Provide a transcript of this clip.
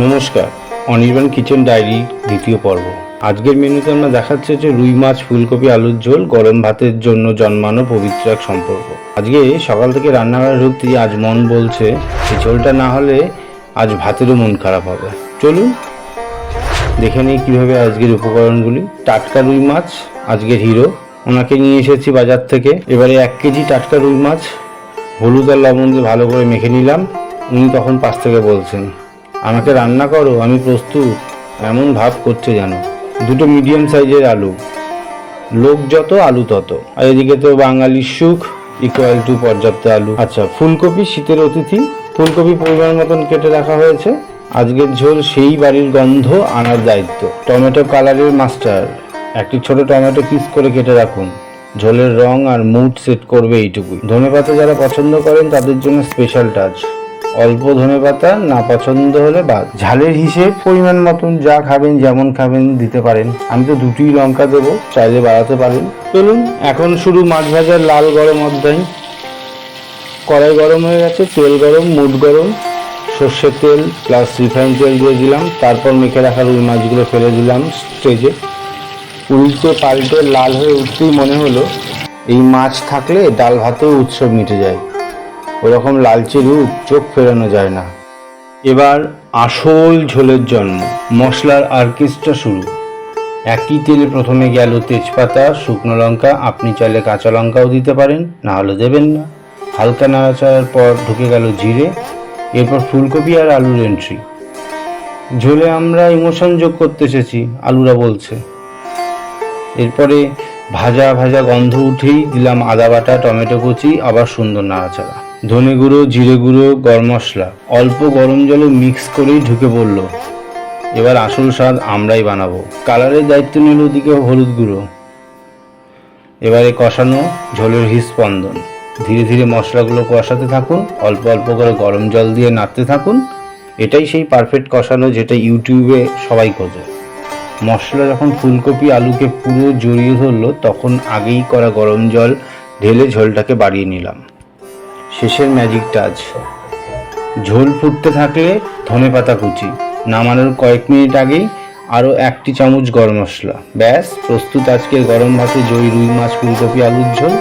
নমস্কার, Anirban kitchen diary দ্বিতীয় পর্ব। আজকের মেনুতে আমরা দেখাচ্ছি যে রুই মাছ, ফুলকপি, আলুর ঝোল, গরম ভাতের জন্য জন্মানো পবিত্র এক সম্পর্ক। আজকে সকাল থেকে রান্নাঘরে ঢুকতে আজ মন বলছে এই ঝোলটা না হলে আজ ভাতেরও মন খারাপ হবে। চলুন দেখে নিই কীভাবে আজকের উপকরণগুলি। টাটকা রুই মাছ আজকের হিরো, ওনাকে নিয়ে এসেছি বাজার থেকে। এবারে 1 কেজি টাটকা রুই মাছ হলুদ আর লবণ দিয়ে ভালো করে মেখে নিলাম। উনি তখন পাশ থেকে বলছেন, আমাকে রান্না করো, আমি প্রস্তুত, এমন ভাব করছে যেন। 2 মিডিয়াম সাইজের আলু, লোক যত আলু তত, আর এদিকে তো বাঙালির সুখ ইকুয়াল টু পর্যাপ্ত আলু। আচ্ছা, ফুলকপি শীতের অতিথি, ফুলকপি পরিমাণ মতন কেটে রাখা হয়েছে। আজকের ঝোল সেই বাড়ির গন্ধ আনার দায়িত্ব। টমেটো কালারের মাস্টার, একটি ছোট টমেটো পিস করে কেটে রাখুন, ঝোলের রং আর মুড সেট করবে এইটুকুই। ধনেপাতা যারা পছন্দ করেন তাদের জন্য স্পেশাল টাচ, অল্প ধনেপাতা, না পছন্দ হলে বাদ। ঝালের হিসেব পরিমাণ মতন যা খাবেন যেমন খাবেন দিতে পারেন। আমি তো 2টি লঙ্কা দেবো, চাইলে বাড়াতে পারেন। চলুন এখন শুরু মাছ ভাজার লাল গরম অধ্যায়। কড়াই গরম হয়ে গেছে, তেল গরম, মুড গরম, সর্ষের তেল প্লাস রিফাইন তেল দিয়ে দিলাম। তারপর মেখে রাখা রুই মাছগুলো ফেলে দিলাম স্টেজে। উল্টে পাল্টে লাল হয়ে উঠতেই মনে হলো এই মাছ থাকলে ডাল ভাতেও উৎসব মিটে যায়। ওরকম লালচে রূপ চোখ ফেরানো যায় না। এবার আসল ঝোলের জন্ম, মশলার অর্কেস্ট্রা শুরু। একই তেলে প্রথমে গেল তেজপাতা, শুকনো লঙ্কা, আপনি চাইলে কাঁচা লঙ্কাও দিতে পারেন, না হলে দেবেন না। হালকা নাড়াচাড়ার পর ঢুকে গেল জিরে, এরপর ফুলকপি আর আলুর এন্ট্রি। ঝোলে আমরা ইমোশন যোগ করতে এসেছি, আলুরা বলছে। এরপরে ভাজা ভাজা গন্ধ উঠেই দিলাম আদা বাটা, টমেটো কুচি, আবার সুন্দর নাড়াচাড়া। ধনে গুঁড়ো, জিরে গুঁড়ো, গরম মশলা অল্প গরম জলে মিক্স করেই ঢুকে পড়ল। এবার আসল স্বাদ আমরাই বানাবো। কালারের দায়িত্ব নিল ওদিকে হলুদ গুঁড়ো। এবারে কষানো, ঝোলের হৃস্পন্দন। ধীরে ধীরে মশলাগুলো কষাতে থাকুন, অল্প অল্প করে গরম জল দিয়ে নাড়তে থাকুন। এটাই সেই পারফেক্ট কষানো যেটা ইউটিউবে সবাই খোঁজে। মশলা যখন ফুলকপি আলুকে পুরো জড়িয়ে ধরলো তখন আগেই করা গরম জল ঢেলে ঝোলটাকে বাড়িয়ে নিলাম। শেষের ম্যাজিক টাচ, ঝোল ফুটতে থাকলে ধনেপাতা কুচি, নামানোর কয়েক মিনিট আগেই আরও 1টি চামচ গরম মশলা। ব্যাস প্রস্তুত আজকের গরম ভাতে জয়ী রুই মাছ, ফুলকপি, আলুর ঝোল।